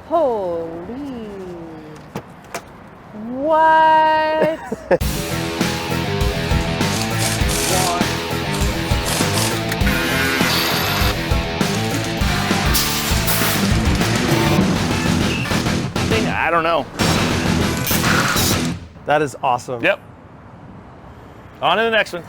Holy. What? I don't know. That is awesome. Yep. On to the next one.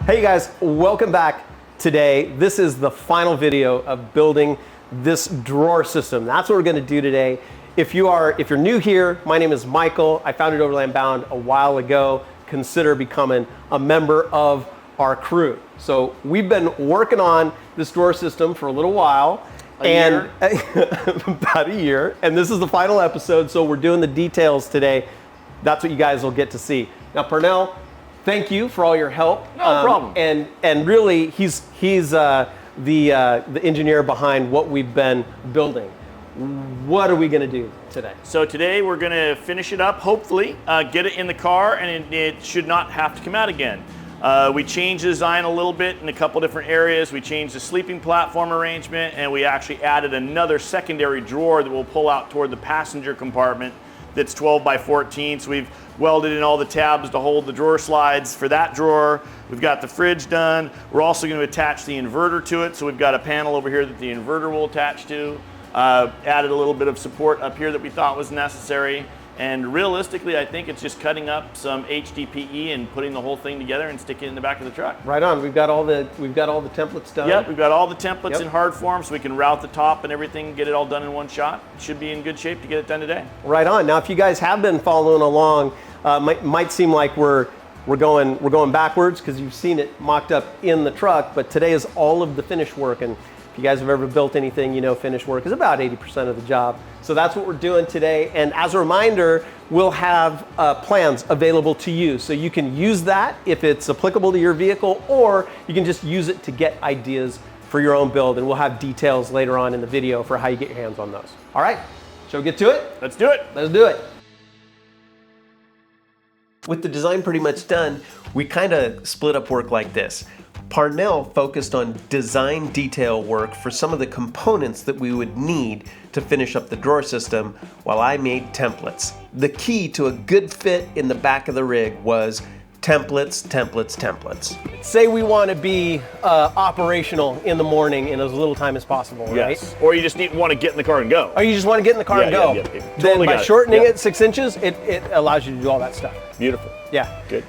Hey guys, welcome back. Today, this is the final video of building this drawer system. That's what we're going to do today. If you're new here, my name is Michael. I founded Overland Bound a while ago. Consider becoming a member of our crew. So we've been working on this drawer system for a little while. About a year. And this is the final episode, so we're doing the details today. That's what you guys will get to see. Now, Parnell, thank you for all your help. No problem. And really, he's the engineer behind what we've been building. What are we going to do today? So today we're going to finish it up, hopefully, get it in the car, and it should not have to come out again. We changed the design a little bit in a couple different areas. We changed the sleeping platform arrangement, and we actually added another secondary drawer that will pull out toward the passenger compartment that's 12 by 14. So we've welded in all the tabs to hold the drawer slides for that drawer. We've got the fridge done. We're also going to attach the inverter to it. So we've got a panel over here that the inverter will attach to. Added a little bit of support up here that we thought was necessary. And realistically, I think it's just cutting up some HDPE and putting the whole thing together and sticking it in the back of the truck. Right on. We've got all the templates done. Yep, we've got all the templates in hard form, so we can route the top and everything, get it all done in one shot. It should be in good shape to get it done today. Right on. Now, if you guys have been following along, might seem like we're going backwards because you've seen it mocked up in the truck. But today is all of the finish work, and if you guys have ever built anything, you know finish work is about 80% of the job. So that's what we're doing today. And as a reminder, we'll have plans available to you. So you can use that if it's applicable to your vehicle, or you can just use it to get ideas for your own build. And we'll have details later on in the video for how you get your hands on those. All right, shall we get to it? Let's do it. Let's do it. With the design pretty much done, we kind of split up work like this. Parnell focused on design detail work for some of the components that we would need to finish up the drawer system, while I made templates. The key to a good fit in the back of the rig was templates, templates, templates. Say we want to be operational in the morning in as little time as possible, right? Yes. Or you just want to get in the car and go. Or you just want to get in the car and go. Yeah. Then Totally by shortening it 6 inches, it allows you to do all that stuff. Beautiful. Yeah. Good.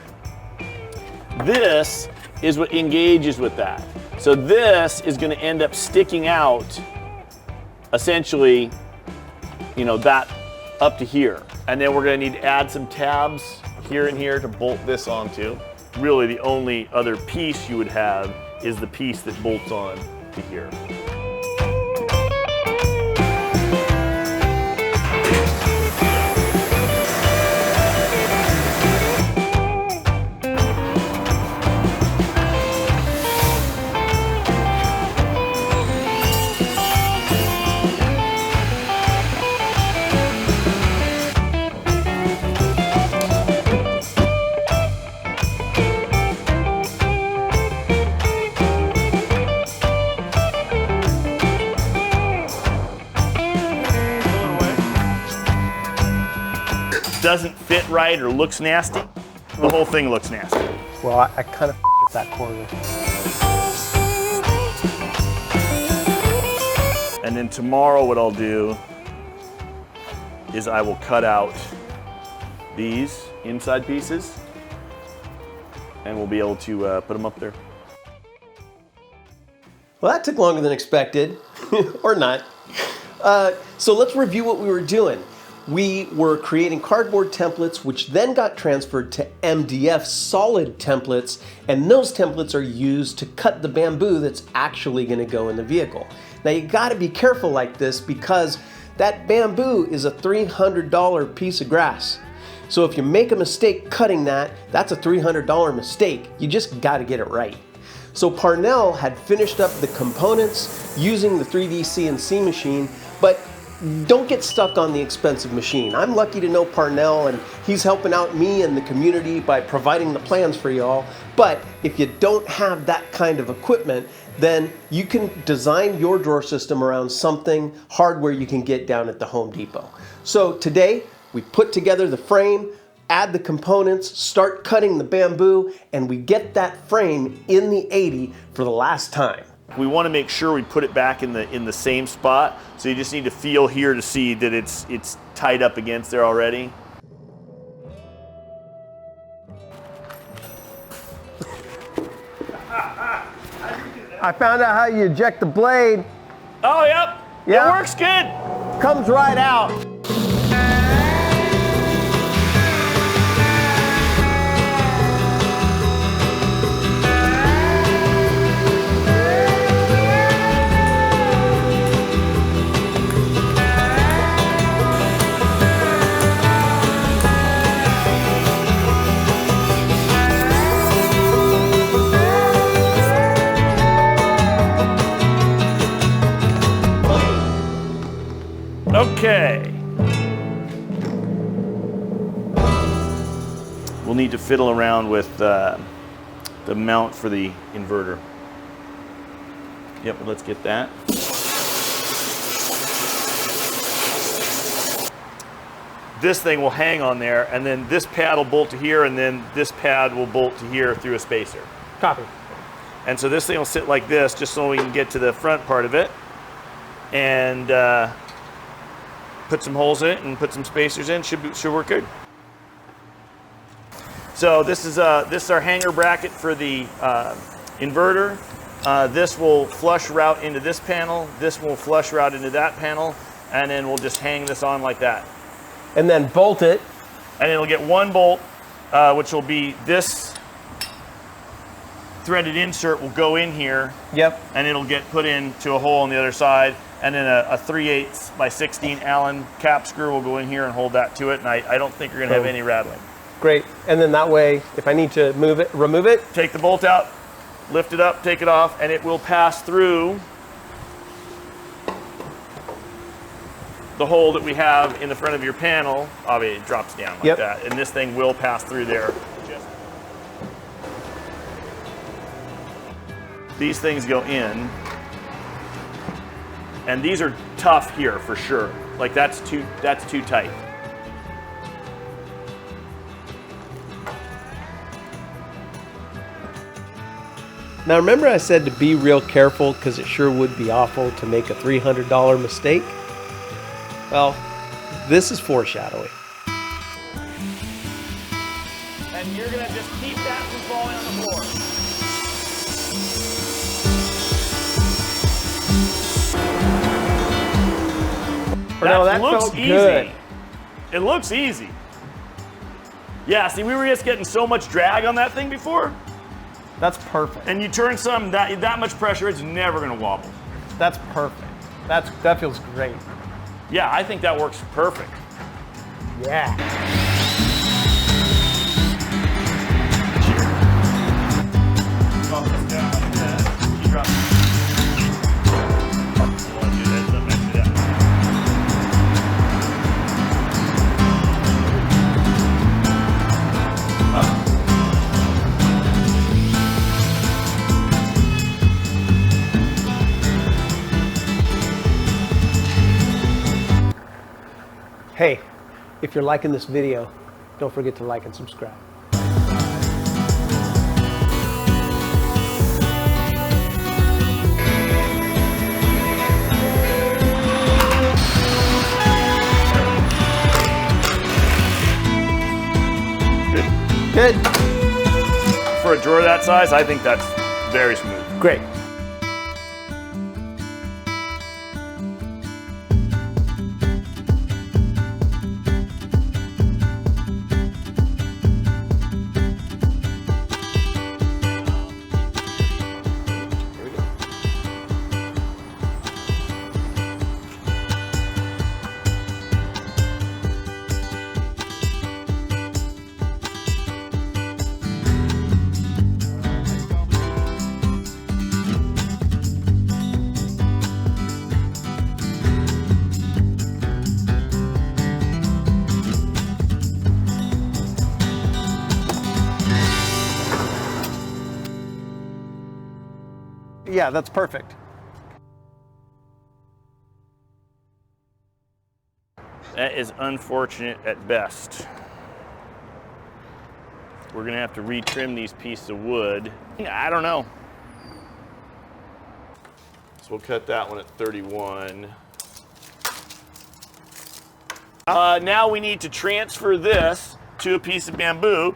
This is what engages with that. So this is going to end up sticking out essentially, that up to here. And then we're going to need to add some tabs here and here to bolt this onto. Really the only other piece you would have is the piece that bolts on to here. Doesn't fit right or looks nasty, the whole thing looks nasty. Well, I kind of at that corner. And then tomorrow what I'll do is I will cut out these inside pieces and we'll be able to put them up there. Well, that took longer than expected, or not. So let's review what we were doing. We were creating cardboard templates, which then got transferred to MDF solid templates, and those templates are used to cut the bamboo that's actually going to go in the vehicle. Now you got to be careful like this because that bamboo is a $300 piece of grass. So if you make a mistake cutting that, that's a $300 mistake. You just got to get it right. So Parnell had finished up the components using the 3D CNC machine, but don't get stuck on the expensive machine. I'm lucky to know Parnell, and he's helping out me and the community by providing the plans for y'all. But if you don't have that kind of equipment, then you can design your drawer system around something hardware you can get down at the Home Depot. So today, we put together the frame, add the components, start cutting the bamboo, and we get that frame in the 80 for the last time. We want to make sure we put it back in the same spot, so you just need to feel here to see that it's tied up against there already. I found out how you eject the blade. Oh, yep. Yeah. It works good. Comes right out. Okay. We'll need to fiddle around with the mount for the inverter. Yep, let's get that. This thing will hang on there, and then this pad will bolt to here, and then this pad will bolt to here through a spacer. Copy. And so this thing will sit like this, just so we can get to the front part of it, and put some holes in it and put some spacers in. Should work good. So this is our hanger bracket for the inverter. This will flush route into this panel. This will flush route into that panel, and then we'll just hang this on like that. And then bolt it. And it'll get one bolt, which will be this threaded insert will go in here. Yep. And it'll get put into a hole on the other side. And then a 3/8 by 16 Allen cap screw will go in here and hold that to it. And I don't think you're gonna have any rattling. Great. And then that way, if I need to remove it. Take the bolt out, lift it up, take it off, and it will pass through the hole that we have in the front of your panel. Obviously, it drops down like that. And this thing will pass through there. These things go in. And these are tough here for sure. Like that's too tight. Now remember I said to be real careful because it sure would be awful to make a $300 mistake? Well, this is foreshadowing. And you're gonna just keep that from falling on the floor. That looks felt easy. good. It looks easy. Yeah, see, we were just getting so much drag on that thing before. That's perfect. And you turn some, that much pressure, it's never gonna wobble. That's perfect. That feels great. Yeah, I think that works perfect. Yeah. Hey, if you're liking this video, don't forget to like and subscribe. Good. For a drawer that size, I think that's very smooth. Great. Yeah, that's perfect. That is unfortunate at best. We're gonna have to retrim these pieces of wood. I don't know. So we'll cut that one at 31. Now we need to transfer this to a piece of bamboo,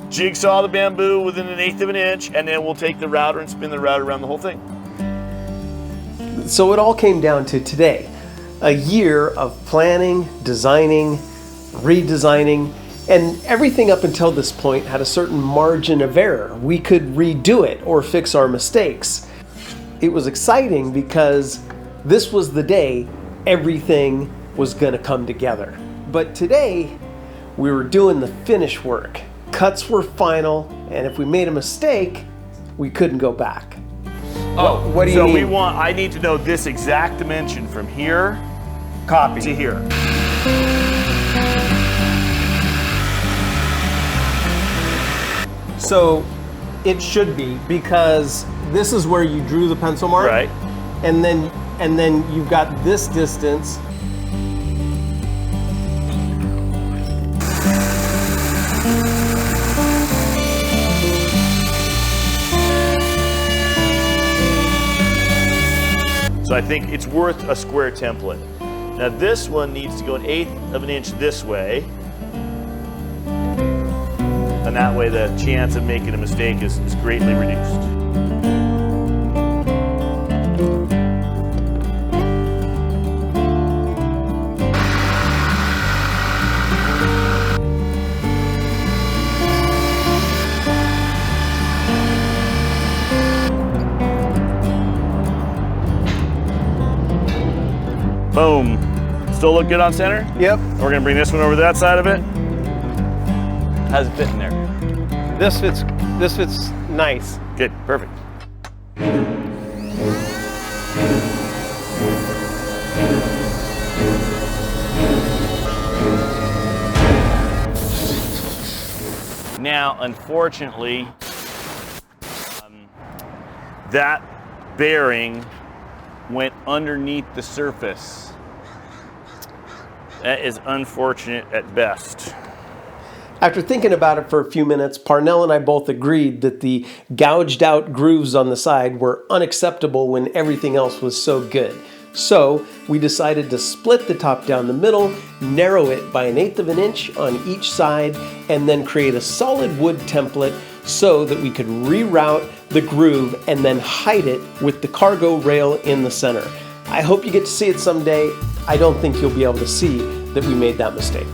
jigsaw the bamboo within 1/8 of an inch, and then we'll take the router and spin the router around the whole thing. So it all came down to today. A year of planning, designing, redesigning, and everything up until this point had a certain margin of error. We could redo it or fix our mistakes. It was exciting because this was the day everything was gonna come together. But today, we were doing the finish work. Cuts were final, and if we made a mistake, we couldn't go back. Oh, what do you mean? I need to know this exact dimension from here Copy. to here. So it should be, because this is where you drew the pencil mark. Right. And then you've got this distance. So I think it's worth a square template. Now this one needs to go 1/8 of an inch this way. And that way the chance of making a mistake is greatly reduced. Boom. Still look good on center? Yep. We're gonna bring this one over to that side of it. How's it fit in there? This fits nice. Good, perfect. Now, unfortunately, that bearing went underneath the surface. That is unfortunate at best. After thinking about it for a few minutes, Parnell and I both agreed that the gouged out grooves on the side were unacceptable when everything else was so good. So we decided to split the top down the middle, narrow it by 1/8 of an inch on each side, and then create a solid wood template so that we could reroute the groove and then hide it with the cargo rail in the center. I hope you get to see it someday. I don't think you'll be able to see that we made that mistake.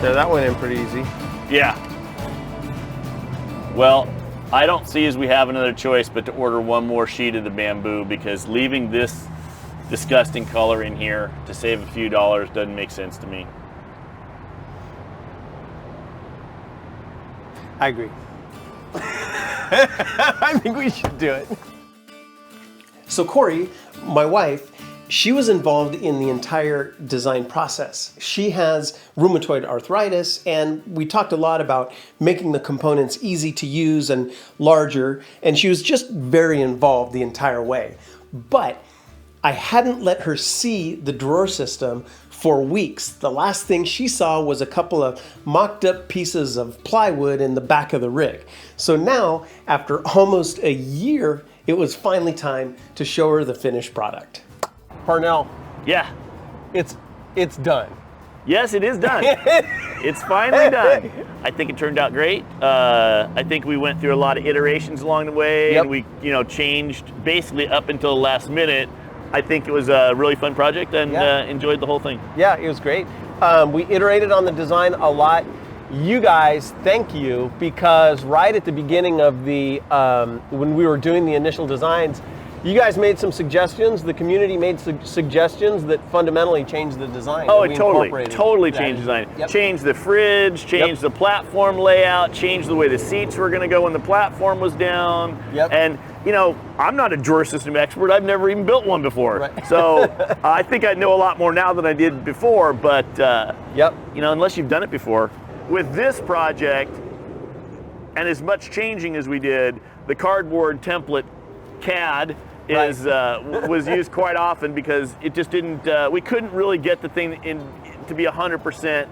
Yeah, that went in pretty easy. Yeah. Well, I don't see as we have another choice but to order one more sheet of the bamboo, because leaving this disgusting color in here to save a few dollars doesn't make sense to me. I agree. I think we should do it. So Corey, my wife, she was involved in the entire design process. She has rheumatoid arthritis, and we talked a lot about making the components easy to use and larger, and she was just very involved the entire way. But I hadn't let her see the drawer system for weeks. The last thing she saw was a couple of mocked up pieces of plywood in the back of the rig. So now, after almost a year, it was finally time to show her the finished product. Parnell, Yeah. it's done. Yes, it is done. It's finally done. I think it turned out great. I think we went through a lot of iterations along the way, Yep. and we, changed basically up until the last minute. I think it was a really fun project, and enjoyed the whole thing. Yeah, it was great. We iterated on the design a lot. You guys, thank you, because right at the beginning of the, when we were doing the initial designs, you guys made some suggestions. The community made suggestions that fundamentally changed the design. Oh, and it we totally incorporated that changed in. design. Yep. Changed the fridge, changed the platform layout, changed the way the seats were going to go when the platform was down. Yep. And, I'm not a drawer system expert. I've never even built one before. Right. So I think I know a lot more now than I did before, but, Yep. unless you've done it before. With this project, and as much changing as we did, the cardboard template CAD is was used quite often because it just didn't. We couldn't really get the thing in to be 100%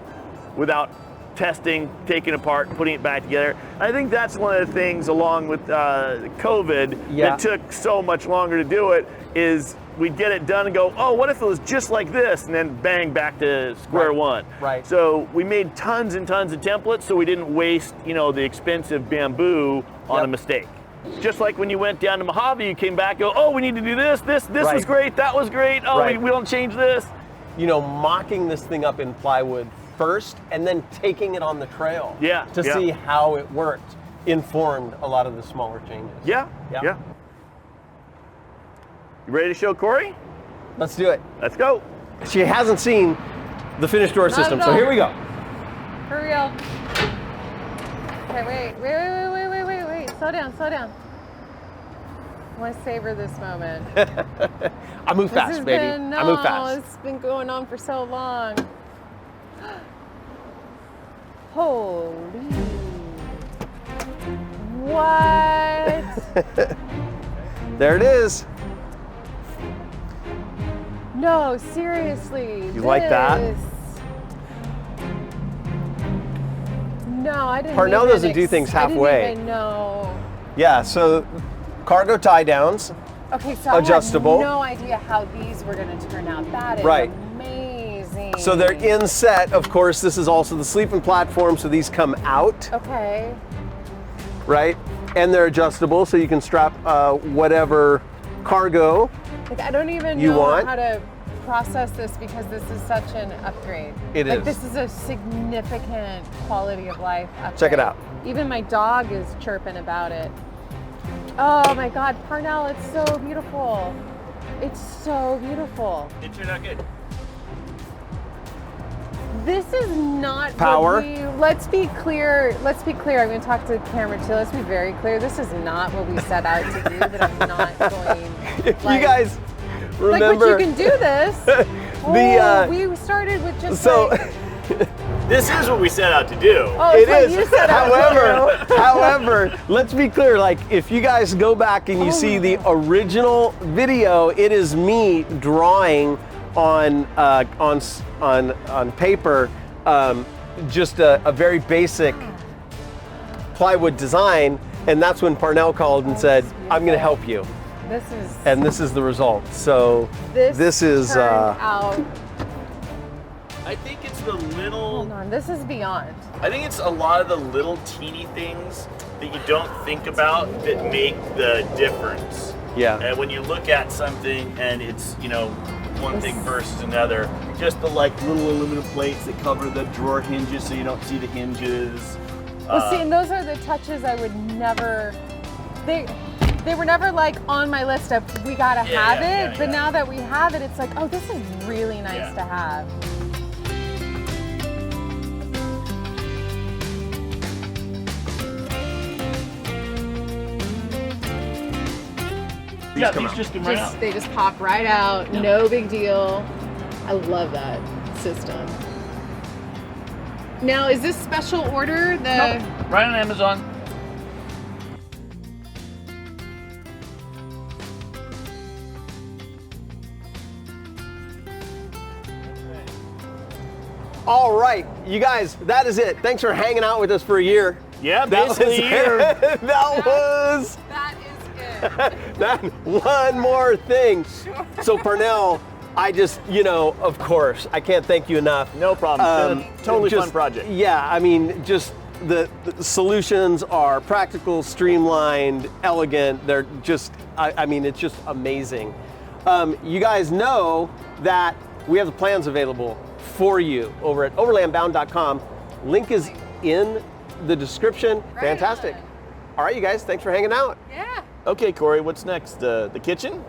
without testing, taking it apart, putting it back together. I think that's one of the things, along with COVID, that took so much longer to do it. Is we'd get it done and go, oh, what if it was just like this, and then bang, back to square one. Right. So we made tons and tons of templates, so we didn't waste, the expensive bamboo on a mistake. Just like when you went down to Mojave, you came back, go, oh, we need to do this was great, that was great, oh, we don't change this. Mocking this thing up in plywood first and then taking it on the trail to see how it worked informed a lot of the smaller changes. Yeah. You ready to show Corey? Let's do it. Let's go. She hasn't seen the finished door system, so here we go. Hurry up. Okay, wait. Slow down. I want to savor this moment. I move fast, baby. I move fast. It's been going on for so long. Holy. What? There it is. No, seriously. You like that? No, I didn't. Parnell doesn't do things halfway. I didn't even know. Yeah, so cargo tie downs. Okay, so adjustable. I had no idea how these were going to turn out. That is amazing. So they're inset. Of course, this is also the sleeping platform, so these come out. Okay. Right? And they're adjustable, so you can strap whatever cargo I don't even you know want. how to process this because this is such an upgrade. It is. This is a significant quality of life upgrade. Check it out. Even my dog is chirping about it. Oh my God, Parnell, it's so beautiful. It's so beautiful. It turned out good. This is not power. Let's be clear. I'm going to talk to the camera too. Let's be very clear. This is not what we set out to do, but I'm not going. If you guys remember, but you can do this. We started with just This is what we set out to do. Oh, it so is. you set out to do. However, let's be clear. Like, if you guys go back and you see the original video, it is me drawing on paper, just a very basic plywood design, and that's when Parnell called and said, "I'm going to help you." This is the result. So this is out. I think it's the little. Hold on, this is beyond. I think it's a lot of the little teeny things that you don't think about that make the difference. Yeah. And when you look at something and it's, one thing versus another, just the little aluminum plates that cover the drawer hinges so you don't see the hinges. Well, see, and those are the touches I would never. they were never like on my list of we gotta have it, but yeah. now that we have it, it's like, oh, this is really nice Yeah. to have. Yeah, these just come right out. They just pop right out, no big deal. I love that system. Now, is this special order? Nope. Right on Amazon. All right, you guys, that is it. Thanks for hanging out with us for a year. Yeah, That was basically a year. that was That is it. that one more thing. So Parnell, I just, of course, I can't thank you enough. No problem. It's been a totally fun project. Yeah, I mean, just the solutions are practical, streamlined, elegant. They're just, I mean, it's just amazing. You guys know that we have the plans available for you over at overlandbound.com. Link is in the description. Right Fantastic. on. All right, you guys, thanks for hanging out. Yeah. Okay, Corey, what's next? The kitchen?